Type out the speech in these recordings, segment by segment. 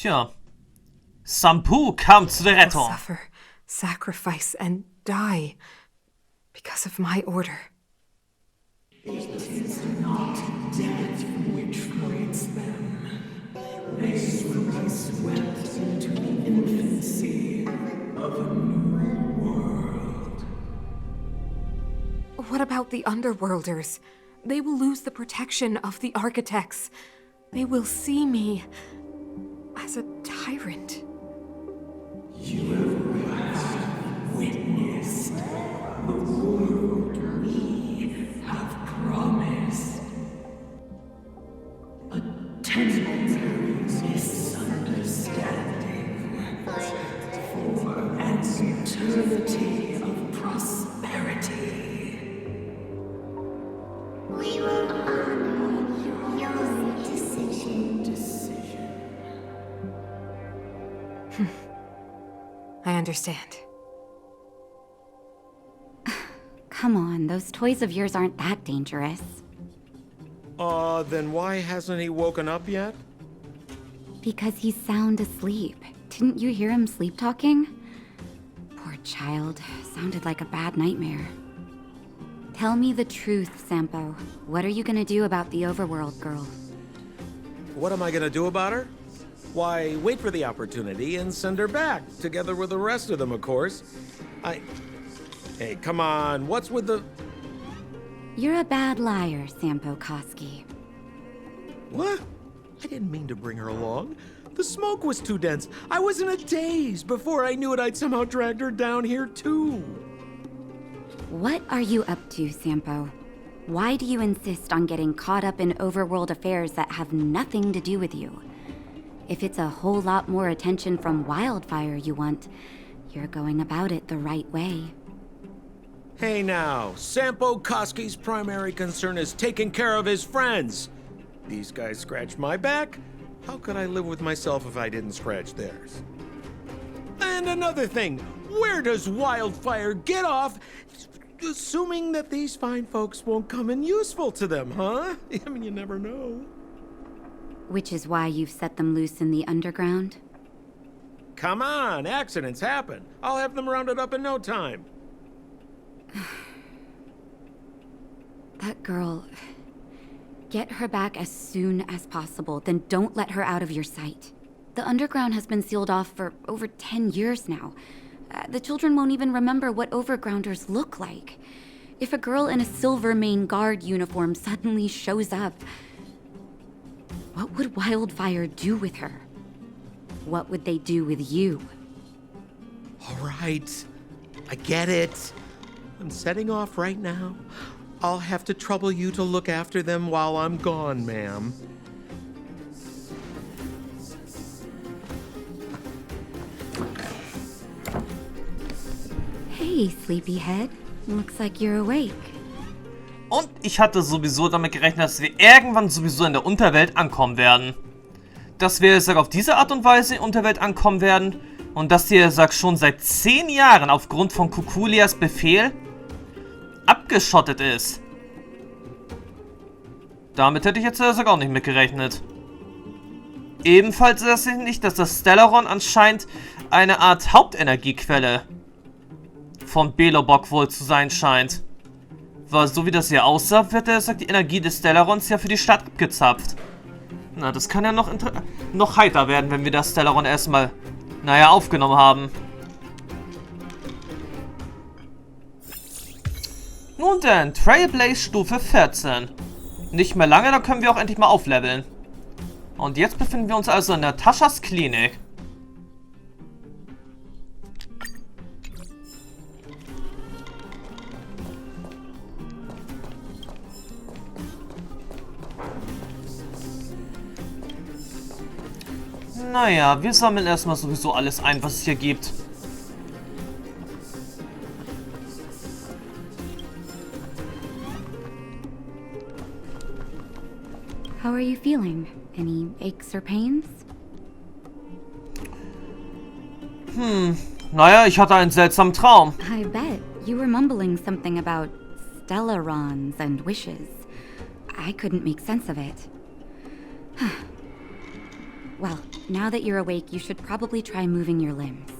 Tja. Sampu kam zu der Rettung. Suffer, sacrifice, and die because of my order. What about the Underworlders? They will lose the protection of the Architects. They will see me as a tyrant. You have witnessed the world we have promised. A temporary misunderstanding for an eternity of prosperity. We will honor your decision. I understand. Come on, those toys of yours aren't that dangerous. Then why hasn't he woken up yet? Because he's sound asleep. Didn't you hear him sleep talking? Poor child. Sounded like a bad nightmare. Tell me the truth, Sampo. What are you gonna do about the Overworld girl? What am I gonna do about her? Why, wait for the opportunity and send her back, together with the rest of them, of course. Hey, come on, what's with the... You're a bad liar, Sampo Koski. What? I didn't mean to bring her along. The smoke was too dense. I was in a daze. Before I knew it, I'd somehow dragged her down here, too. What are you up to, Sampo? Why do you insist on getting caught up in overworld affairs that have nothing to do with you? If it's a whole lot more attention from Wildfire you want, you're going about it the right way. Hey now, Sampo Koski's primary concern is taking care of his friends. These guys scratched my back. How could I live with myself if I didn't scratch theirs? And another thing, where does Wildfire get off assuming that these fine folks won't come in useful to them, huh? I mean, you never know. Which is why you've set them loose in the underground? Come on, accidents happen. I'll have them rounded up in no time. That girl... Get her back as soon as possible, then don't let her out of your sight. The underground has been sealed off for over 10 years now. The children won't even remember what overgrounders look like. If a girl in a Silvermane Guard uniform suddenly shows up, what would Wildfire do with her? What would they do with you? All right, I get it. I'm setting off right now. I'll have to trouble you to look after them while I'm gone, ma'am. Hey, Sleepyhead. Looks like you're awake. Und ich hatte sowieso damit gerechnet, dass wir irgendwann sowieso in der Unterwelt ankommen werden. Dass wir, auf diese Art und Weise in der Unterwelt ankommen werden und dass hier, schon seit 10 Jahren aufgrund von Kukulias Befehl abgeschottet ist. Damit hätte ich jetzt auch nicht mitgerechnet. Ebenfalls ist es nicht, dass das Stellaron anscheinend eine Art Hauptenergiequelle von Belobog wohl zu sein scheint. Weil so wie das hier aussah, wird die Energie des Stellarons ja für die Stadt abgezapft. Na, das kann ja noch heiter werden, wenn wir das Stellaron erstmal, aufgenommen haben. Nun denn, Trailblaze Stufe 14. Nicht mehr lange, dann können wir auch endlich mal aufleveln. Und jetzt befinden wir uns also in Nataschas Klinik. Naja, wir sammeln erstmal sowieso alles ein, was es hier gibt. How are you feeling? Any aches or pains? Naja, ich hatte einen seltsamen Traum. I bet. You were mumbling something about Stellarons and wishes. I couldn't make sense of it. Well, Now that you're awake, you should probably try moving your limbs.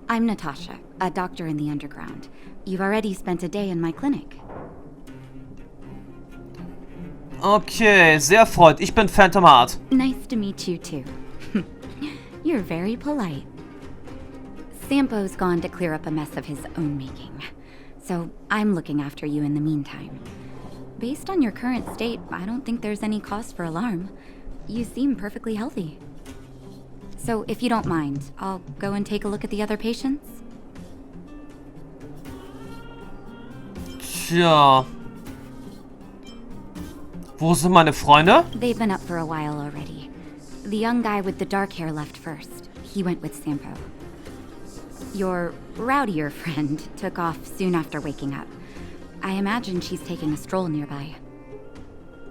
I'm Natasha, a doctor in the underground. You've already spent a day in my clinic. Okay, sehr erfreut. Ich bin Phantom Heart. Nice to meet you too. You're very polite. Sampo's gone to clear up a mess of his own making, so I'm looking after you in the meantime. Based on your current state, I don't think there's any cause for alarm. You seem perfectly healthy. So if you don't mind, I'll go and take a look at the other patients. Tja. Wo sind meine Freunde? They've been up for a while already. The young guy with the dark hair left first. He went with Sampo. Your rowdier friend took off soon after waking up. I imagine she's taking a stroll nearby.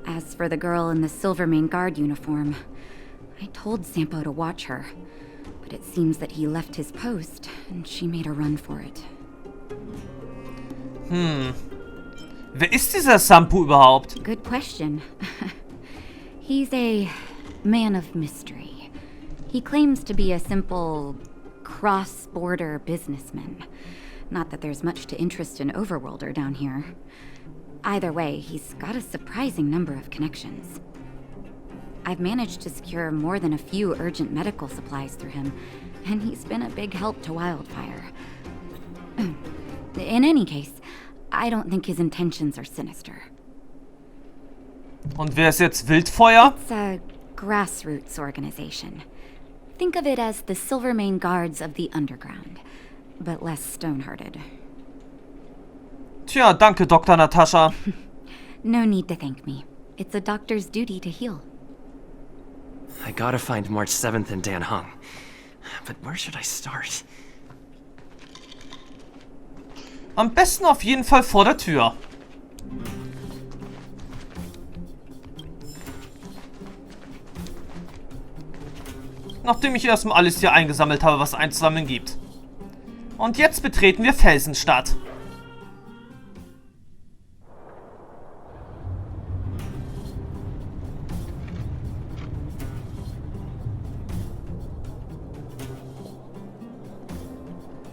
As for the girl in the Silvermane Guard uniform, I told Sampo to watch her, but it seems that he left his post and she made a run for it. Wer ist dieser Sampo überhaupt? Good question. He's a man of mystery. He claims to be a simple cross-border businessman. Not that there's much to interest an overworlder down here. Either way, he's got a surprising number of connections. I've managed to secure more than a few urgent medical supplies through him, and he's been a big help to Wildfire. In any case, I don't think his intentions are sinister. Und wer ist jetzt Wildfeuer? It's a grassroots organization. Think of it as the Silvermane Guards of the Underground, but less stone-hearted. Tja, danke, Dr. Natascha. No need to thank me. It's a doctor's duty to heal. I gotta find March 7th and Dan Hung. But where should I start? Am besten auf jeden Fall vor der Tür. Nachdem ich erstmal alles hier eingesammelt habe, was einzusammeln gibt. Und jetzt betreten wir Felsenstadt.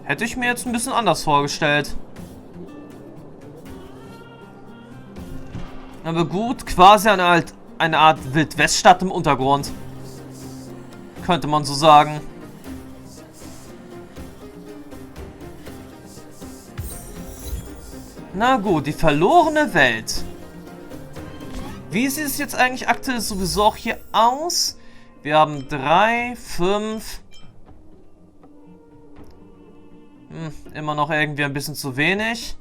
Hätte ich mir jetzt ein bisschen anders vorgestellt. Aber gut, quasi eine Art Wildweststadt im Untergrund. Könnte man so sagen. Na gut, die verlorene Welt. Wie sieht es jetzt eigentlich aktuell sowieso auch hier aus? Wir haben 3, 5... immer noch irgendwie ein bisschen zu wenig.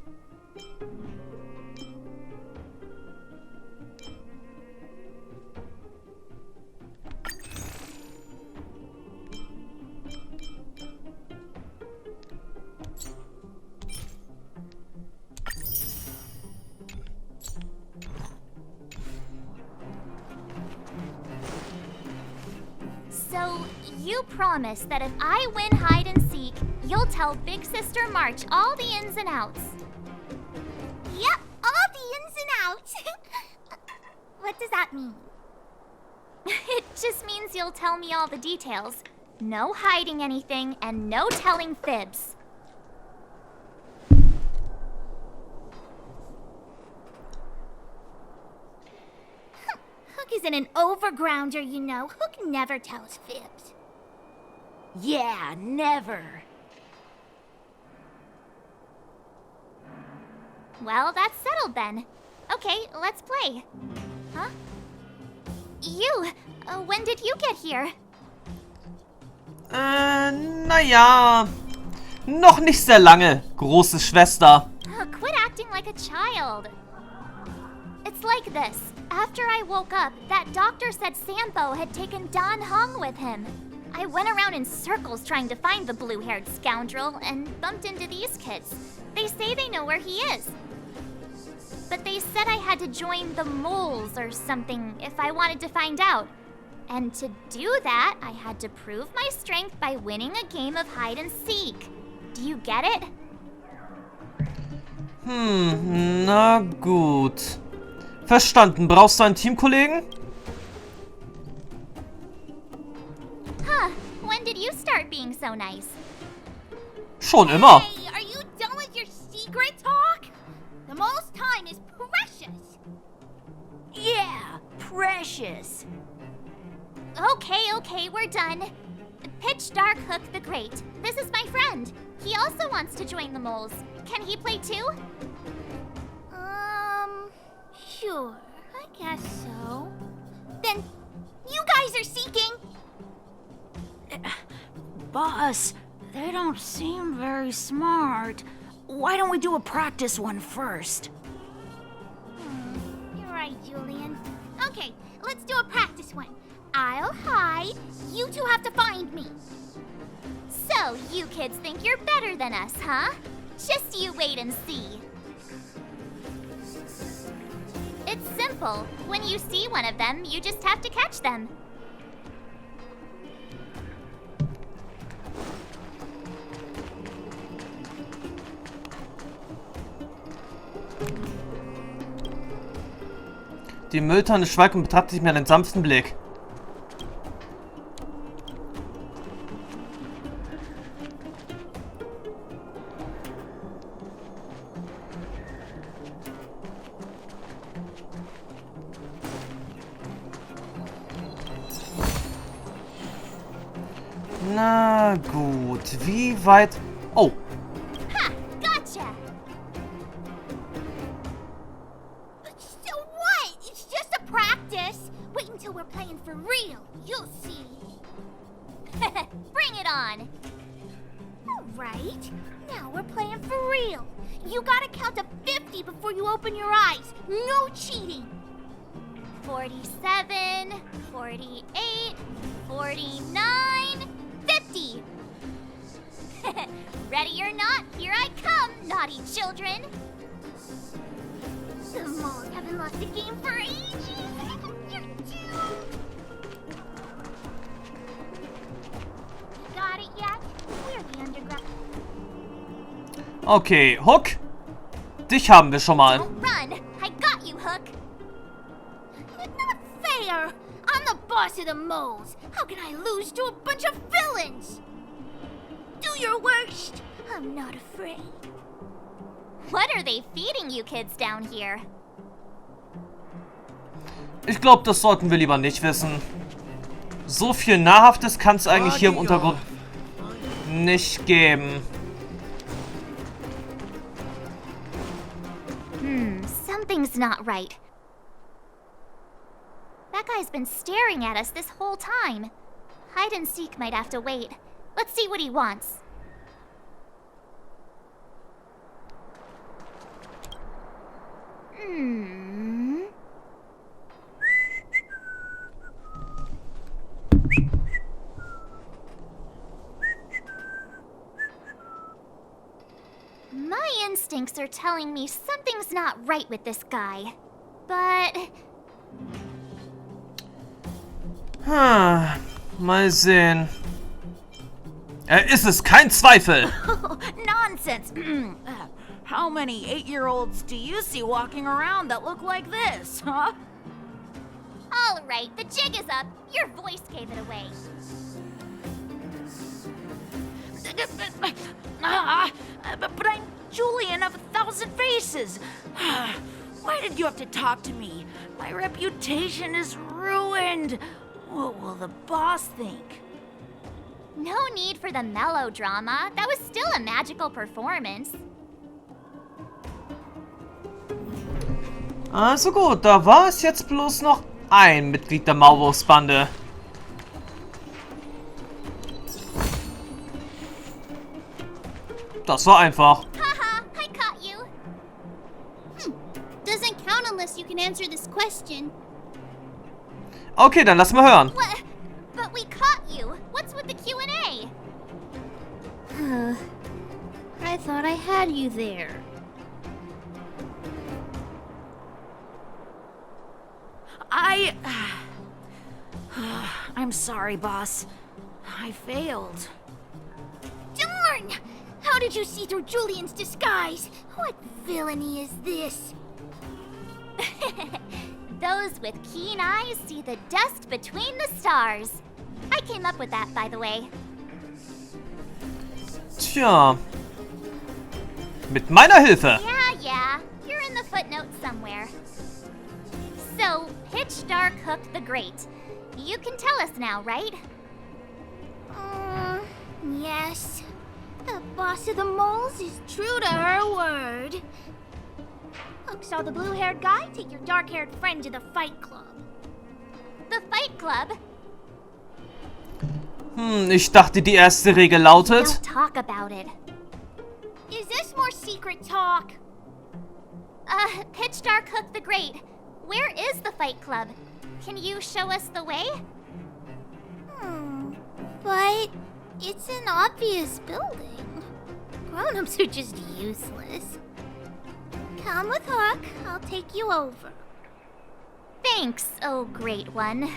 So, you promise that if I win hide and seek, you'll tell Big Sister March all the ins and outs. Yep, all the ins and outs. What does that mean? It just means you'll tell me all the details. No hiding anything and no telling fibs. Hook isn't an overgrounder, you know. Hook never tells fibs. Yeah, never. Well, that's settled then. Okay, let's play. Huh? You, when did you get here? Naja. Noch nicht sehr lange, große Schwester. Quit acting like a child. It's like this. After I woke up, that doctor said Sampo had taken Dan Hung with him. I went around in circles trying to find the blue-haired scoundrel and bumped into these kids. They say they know where he is. But they said I had to join the moles or something if I wanted to find out. And to do that, I had to prove my strength by winning a game of hide and seek. Do you get it? Na gut. Verstanden. Brauchst du einen Teamkollegen? When did you start being so nice? Schon immer. Hey, are you done with your secret talk? The most time is precious. Yeah, precious. Okay, we're done. Pitch Dark Hook the Great. This is my friend. He also wants to join the moles. Can he play too? Sure. I guess so. Then, you guys are seeking... Boss, they don't seem very smart. Why don't we do a practice one first? You're right, Julian. Okay, let's do a practice one. I'll hide. You two have to find me. So, you kids think you're better than us, huh? Just you wait and see. It's simple. When you see one of them, you just have to catch them. Die Mülltonne schweigt und betrachtet mir einen sanften Blick. Na gut, wie weit... Oh, Ha! Gotcha! So what? It's just a practice. Wait until we're playing for real. You'll see. Bring it on! All right. Now we're playing for real. You gotta count to 50 before you open your eyes. No cheating. 47, 48, 49, 50! Ready or not, here I come, naughty children! The moles haven't lost a game for ages. You're due. Got it yet? We're the underground. okay, Hook. Dich haben wir schon mal. Don't run! I got you, Hook! It's not fair. I'm the boss of the moles. How can I lose to a bunch of villains? Do your worst. I'm not afraid. What are they feeding you kids down here? Ich glaube, das sollten wir lieber nicht wissen. So viel Nahrhaftes kann es eigentlich hier im Untergrund nicht geben. Something's not right. That guy's been staring at us this whole time. Hide and seek might have to wait. Let's see what he wants. My instincts are telling me something's not right with this guy. But Mal sehen. Ist es kein Zweifel. Nonsense! How many 8-year-olds do you see walking around that look like this, huh? all right, the jig is up. Your voice gave it away. But I'm Julian of 1,000 Faces. Why did you have to talk to me? My reputation is ruined. What will the boss think? No need for the melodrama. That was still a magical performance. Also gut, da war es jetzt bloß noch ein Mitglied der Maulwurfsbande. Das war einfach. Haha, I caught you. Doesn't count unless you can answer this question. Okay, dann lass mal hören. What? But we caught you. What's with the Q&A? I thought I had you there. I'm sorry, boss. I failed. Darn! How did you see through Julian's disguise? What villainy is this? Those with keen eyes see the dust between the stars. I came up with that, by the way. Tja. Mit meiner Hilfe. Yeah. You're in the footnotes somewhere. So, Pitch Dark Hook the Great. You can tell us now, right? Yes. The boss of the moles is true to her word. Hook saw the blue-haired guy take your dark-haired friend to the Fight Club. The Fight Club? Ich dachte, die erste Regel lautet... Don't talk about it. Is this more secret talk? Pitch Dark Hook the Great. Where is the Fight Club? Can you show us the way? But it's an obvious building. Grown-ups are just useless. Come with Hook. I'll take you over. Thanks, oh great one.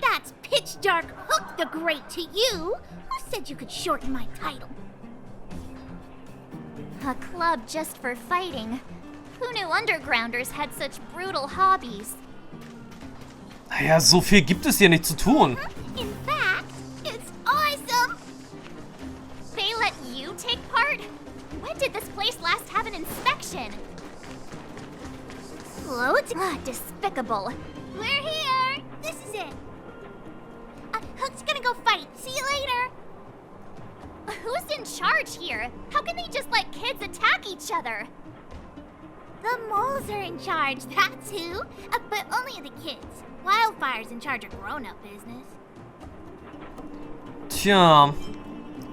That's Pitch Dark Hook the Great to you. Who said you could shorten my title? A club just for fighting. Who knew Undergrounders had such brutal hobbies? Naja, so viel gibt es hier nicht zu tun. In fact, it's awesome. They let you take part? When did this place last have an inspection? Float? Despicable. We're here. This is it. Hook's gonna go fight. See you later. Who's in charge here? How can they just let kids attack each other? The moles are in charge, that's who. But only the kids. Wildfire's in charge of grown-up business. Tja.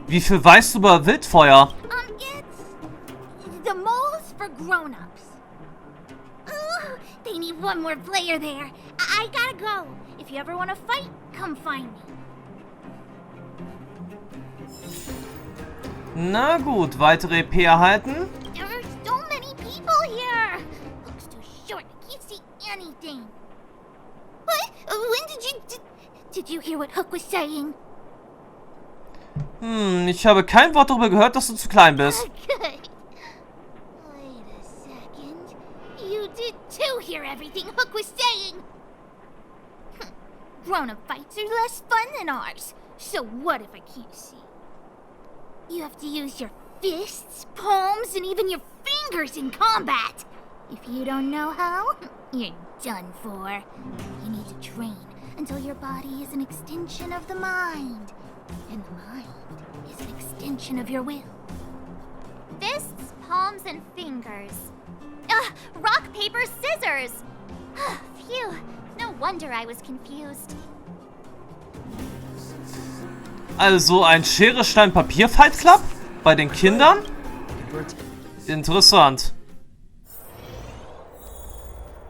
Wie viel weißt du über Wildfeuer? It's the moles for grown-ups. Ooh, they need one more player there. I gotta go. If you ever want to fight, come find me. Na gut, weitere EP erhalten. There are so many people here. Looks too short. I can't see anything. What? When did you hear what Hook was saying? Ich habe kein Wort darüber gehört, dass du zu klein bist. Good. Wait a second. You did too hear everything Hook was saying. Grown-up fights are less fun than ours. So what if I can't see? You have to use your fists, palms, and even your fingers in combat. If you don't know how, you're done for. You need to train until your body is an extension of the mind. And the mind is an extension of your will. Fists, palms, and fingers. Rock, paper, scissors! Phew, no wonder I was confused. Also ein Schere, Stein, Papier Fight Club? Bei den Kindern? Interessant.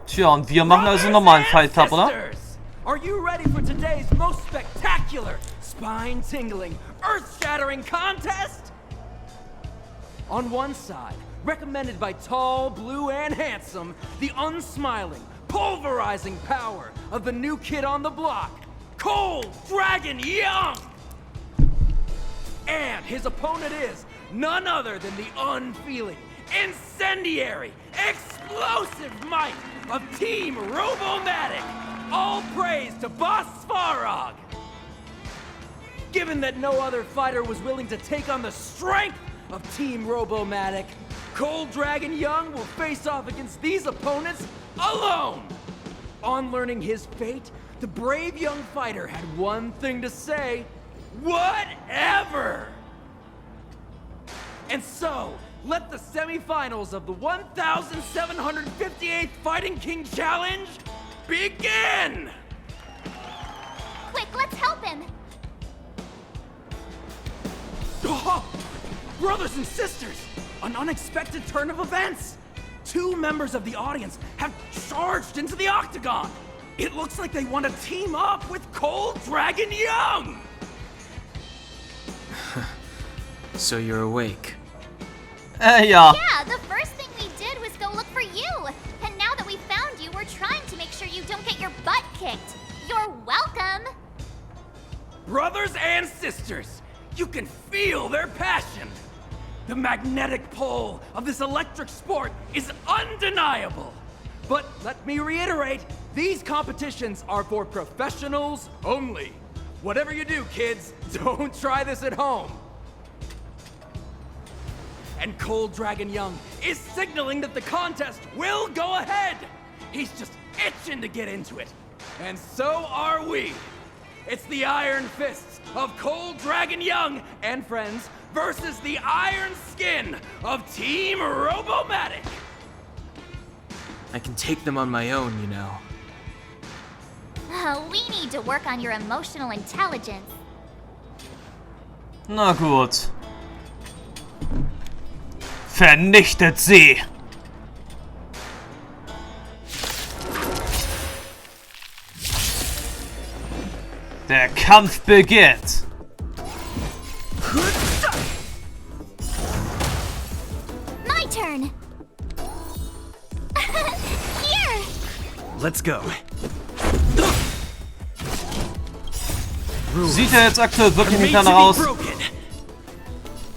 Tja, und wir machen also normalen Fight Club, oder? Are you ready for today's most spectacular, spine-tingling, earth-shattering contest? On one side, recommended by tall, blue, and handsome, the unsmiling, pulverizing power of the new kid on the block, Cold Dragon Young! And his opponent is none other than the unfeeling, incendiary, explosive might of Team Robomatic! All praise to Boss Svarog! Given that no other fighter was willing to take on the strength of Team Robomatic, Cold Dragon Young will face off against these opponents alone! On learning his fate, the brave young fighter had one thing to say: whatever! And so, let the semifinals of the 1758th Fighting King Challenge begin! Quick, let's help him! Oh, brothers and sisters, an unexpected turn of events! Two members of the audience have charged into the octagon! It looks like they want to team up with Cold Dragon Young! So you're awake. Ja. Yeah, the first thing we did was go look for you. And now that we found you, we're trying to make sure you don't get your butt kicked. You're welcome. Brothers and sisters, you can feel their passion. The magnetic pull of this electric sport is undeniable. But let me reiterate, these competitions are for professionals only. Whatever you do, kids, don't try this at home. And Cold Dragon Young is signaling that the contest will go ahead. He's just itching to get into it. And so are we. It's the Iron Fists of Cold Dragon Young and friends versus the Iron Skin of Team Robomatic. I can take them on my own, you know. We need to work on your emotional intelligence. Na gut. Vernichtet sie! Der Kampf beginnt! My turn! Here! Let's go. Sieht ja jetzt aktuell wirklich nicht danach aus,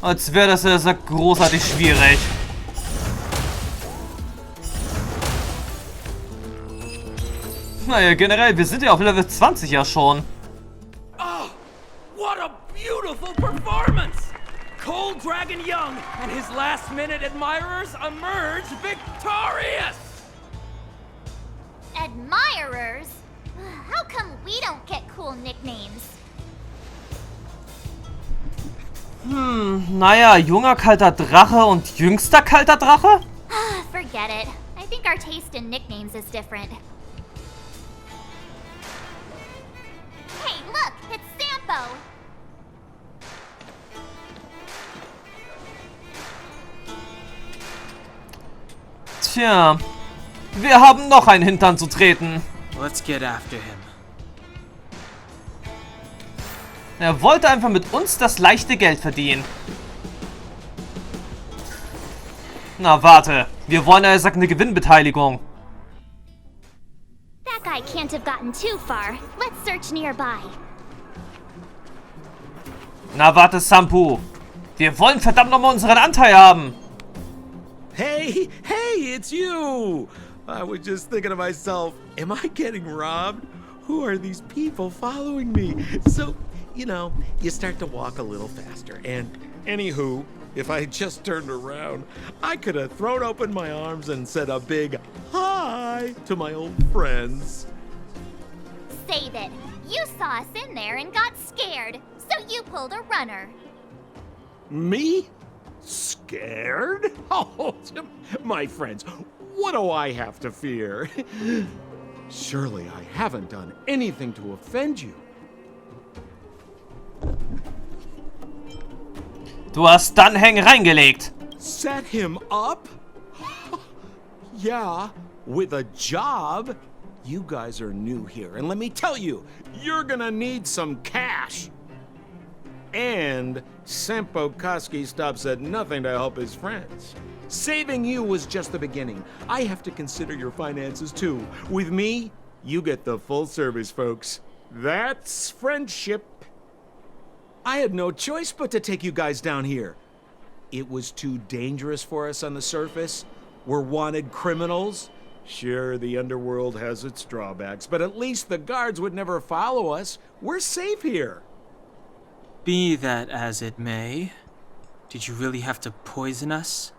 als wäre das ja großartig schwierig. Naja, generell, wir sind ja auf Level 20 ja schon. Oh, what a beautiful performance! Cold Dragon Young and his last-minute admirers emerge victorious! Admirers? How come we don't get cool nicknames? Naja, junger kalter Drache und jüngster kalter Drache? Forget it. I think our taste in nicknames is different. Hey, look! It's Sampo! Tja, wir haben noch einen Hintern zu treten. Let's get after him. Er wollte einfach mit uns das leichte Geld verdienen. Na warte, wir wollen ja eine Gewinnbeteiligung. That guy can't have gotten too far. Let's search nearby. Na warte, Sampo. Wir wollen verdammt nochmal unseren Anteil haben. Hey, it's you! I was just thinking to myself, am I getting robbed? Who are these people following me? So, you know, you start to walk a little faster. And anywho, if I had just turned around, I could have thrown open my arms and said a big hi to my old friends. Save it. You saw us in there and got scared, so you pulled a runner. Me? Scared? Oh, my friends, what do I have to fear? Surely I haven't done anything to offend you. Du hast Dunhang reingelegt. Set him up? Yeah, with a job. You guys are new here, and let me tell you, you're gonna need some cash. And Sampo Koski stops at nothing to help his friends. Saving you was just the beginning. I have to consider your finances too. With me, you get the full service, folks. That's friendship. I had no choice but to take you guys down here. It was too dangerous for us on the surface. We're wanted criminals. Sure, the underworld has its drawbacks, but at least the guards would never follow us. We're safe here. Be that as it may, did you really have to poison us?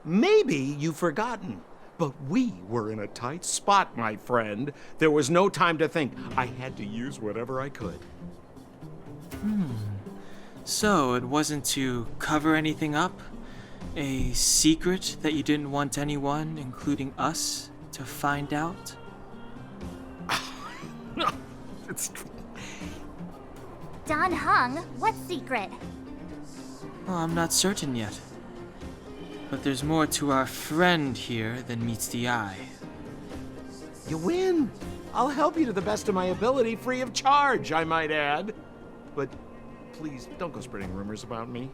Maybe you've forgotten, but we were in a tight spot, my friend. There was no time to think. I had to use whatever I could. So, it wasn't to cover anything up? A secret that you didn't want anyone, including us, to find out? It's... Don Hung, what secret? Well, I'm not certain yet. But there's more to our friend here than meets the eye. You win. I'll help you to the best of my ability, free of charge, I might add. But please, don't go spreading rumors about me.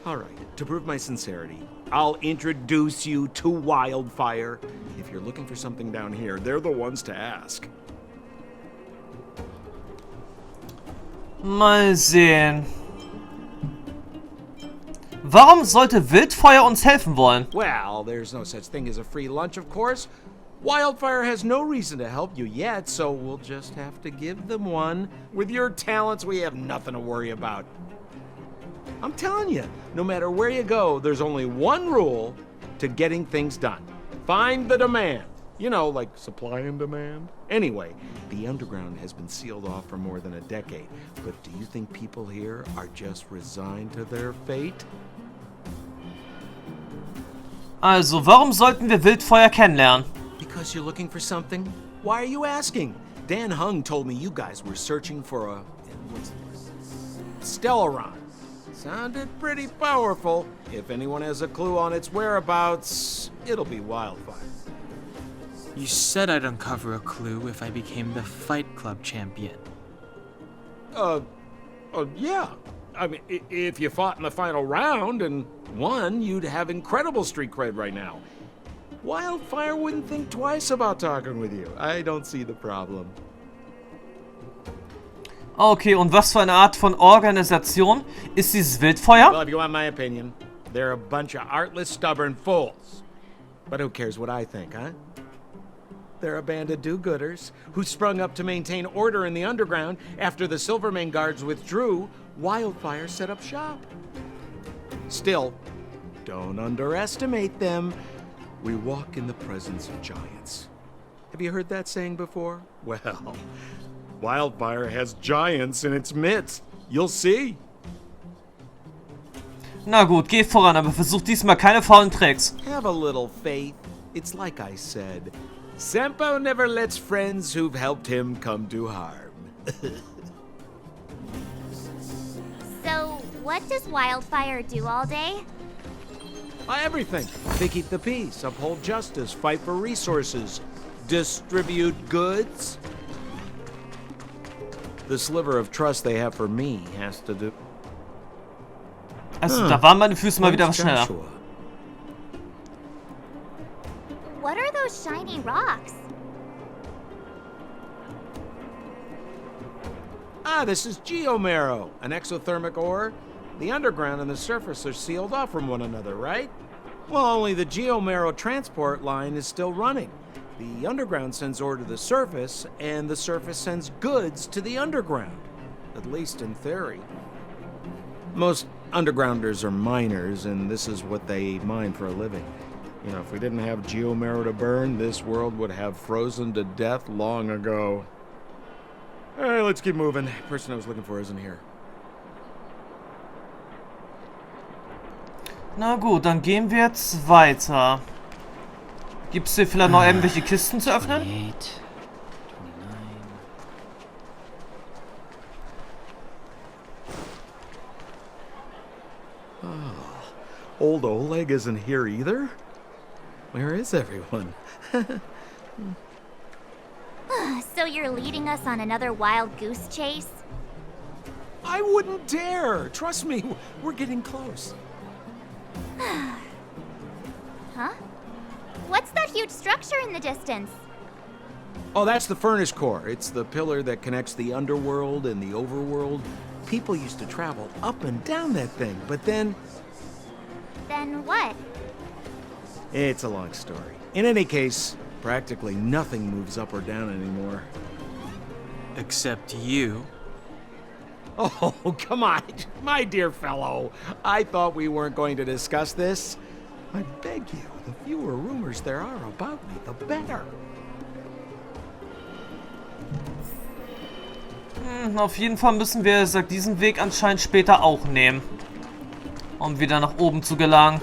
All right, to prove my sincerity, I'll introduce you to Wildfire. If you're looking for something down here, they're the ones to ask. Mal sehen. Warum sollte Wildfeuer uns helfen wollen? Well, there's no such thing as a free lunch, of course. Wildfire has no reason to help you yet, so we'll just have to give them one. With your talents, we have nothing to worry about. I'm telling you, no matter where you go, there's only one rule to getting things done. Find the demand. You know, like supply and demand. Anyway, the underground has been sealed off for more than a decade. But do you think people here are just resigned to their fate? Also, warum sollten wir Wildfeuer kennenlernen? Because you're looking for something? Why are you asking? Dan Hung told me you guys were searching for a... what's this? Stellaron. Sounded pretty powerful. If anyone has a clue on its whereabouts, it'll be Wildfire. You said I'd uncover a clue if I became the Fight Club champion. Yeah. I mean, if you fought in the final round and won, you'd have incredible street cred right now. Wildfire wouldn't think twice about talking with you. I don't see the problem. Okay, und was für eine Art von Organisation ist dieses Wildfeuer? Well, if you want my opinion, they're a bunch of artless, stubborn fools. But who cares what I think, huh? They're a band of do-gooders who sprung up to maintain order in the underground after the Silvermane guards withdrew. Wildfire set up shop. Still, don't underestimate them. We walk in the presence of giants. Have you heard that saying before? Well, Wildfire has giants in its midst. You'll see. Na gut, geh voran, aber versuch diesmal keine faulen Tricks. Have a little faith. It's like I said. Senpo never lets friends who've helped him come to harm. So, what does Wildfire do all day? Everything. They keep the peace, uphold justice, fight for resources, distribute goods. The sliver of trust they have for me has to do... Also, da waren meine Füße mal wieder was schneller. What are those shiny rocks? This is Geomarrow, an exothermic ore. The underground and the surface are sealed off from one another, right? Well, only the Geomarrow transport line is still running. The underground sends ore to the surface, and the surface sends goods to the underground. At least in theory. Most undergrounders are miners, and this is what they mine for a living. You know, if we didn't have Geomarrow to burn, this world would have frozen to death long ago. Alright, let's keep moving. The person I was looking for isn't here. Na gut, dann gehen wir jetzt weiter. Gibt es hier vielleicht noch irgendwelche Kisten zu öffnen? 28, 29. Old Oleg isn't here either? Where is everyone? So you're leading us on another wild goose chase? I wouldn't dare! Trust me, we're getting close. Huh? What's that huge structure in the distance? Oh, that's the furnace core. It's the pillar that connects the underworld and the overworld. People used to travel up and down that thing, but then... Then what? It's a long story. In any case, practically nothing moves up or down anymore. Except you. Oh, come on, my dear fellow. I thought we weren't going to discuss this. I beg you, the fewer rumors there are about me, the better. Auf jeden Fall müssen wir diesen Weg anscheinend später auch nehmen, um wieder nach oben zu gelangen.